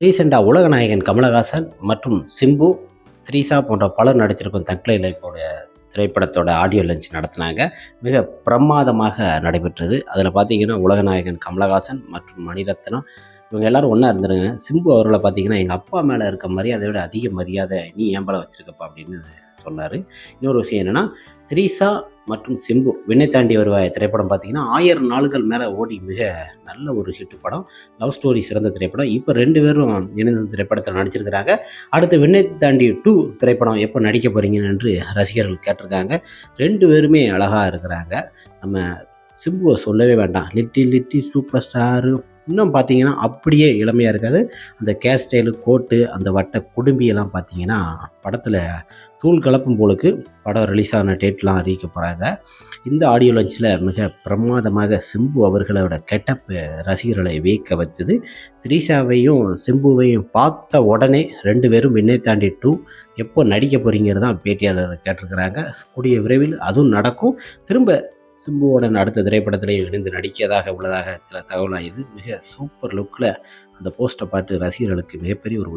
ரீசெண்டா உலகநாயகன் கமலஹாசன் மற்றும் சிம்பு, த்ரீசா போன்ற பலர் நடிச்சிருக்கும் தக்லை லைஃபோட திரைப்படத்தோட ஆடியோ லான்ச் நடத்துனாங்க. மிக பிரமாதமாக நடைபெற்றது. அதில பார்த்தீங்கன்னா, உலகநாயகன் கமலஹாசன் மற்றும் மணிரத்னம் இவங்க எல்லாரும் ஒண்ணா இருந்துருங்க. சிம்பு அவர்கள பார்த்தீங்கன்னா, "எங்க அப்பா மேல இருக்க மரியாதைய விட அதிக மரியாதை நீ என் மேல வச்சிருக்கப்பா" அப்படின்னு சொன்னாரு. இன்னொரு விஷயம் என்னன்னா, த்ரீசா மற்றும் சிம்பு விண்ணை தாண்டி வருவாயா திரைப்படம் பார்த்தீங்கன்னா, 1000 நாளுகள் மேல ஓடி மிக நல்ல ஒரு ஹிட் படம். லவ் ஸ்டோரி சிறந்த திரைப்படம். இப்ப 2 பேரும் இணைந்து இந்த திரைப்படத்தில நடிச்சிருக்கிறாங்க. அடுத்து விண்ணை தாண்டி 2 திரைப்படம் எப்ப நடிக்க போறீங்கன்னு என்று ரசிகர்கள் கேட்டிருக்காங்க. 2 பேருமே அழகா இருக்கிறாங்க. நம்ம சிம்புவ சொல்லவே வேண்டாம். Little little super star. இன்னும் பார்த்தீங்கன்னா, அப்படியே இளமையா இருக்காரு. அந்த கேர் ஸ்டைலு, கோட்டு, அந்த வட்ட குடும்பியெல்லாம் பார்த்தீங்கன்னா, படத்தில தூள் கலப்பும் போலுக்கு. படம் ரிலீஸ் ஆன டேட்லாம் அறிவிக்க போறாங்க. இந்த ஆடியோ லான்ச்ல மிக பிரமாதமாக சிம்பு அவர்களோட கெட்டப் ரசிகர்களை வியக்க வைத்தது. த்ரீஷாவையும், சிம்புவையும் பார்த்த உடனே 2 பேரும் விண்ணை தாண்டி 2 எப்போ நடிக்க போறீங்கிறது தான் பேட்டியாளர்கள் கேட்டிருக்கிறாங்க. கூடிய விரைவில் அதுவும் நடக்கும். திரும்ப சிம்புவுடன் அடுத்த திரைப்படத்திலேயும் இணைந்து நடிக்கிறதாக உள்ளதாக சில தகவலாகியது. மிக சூப்பர் லுக்ல அந்த போஸ்டர் பார்த்து ரசிகர்களுக்கு மிகப்பெரிய ஒரு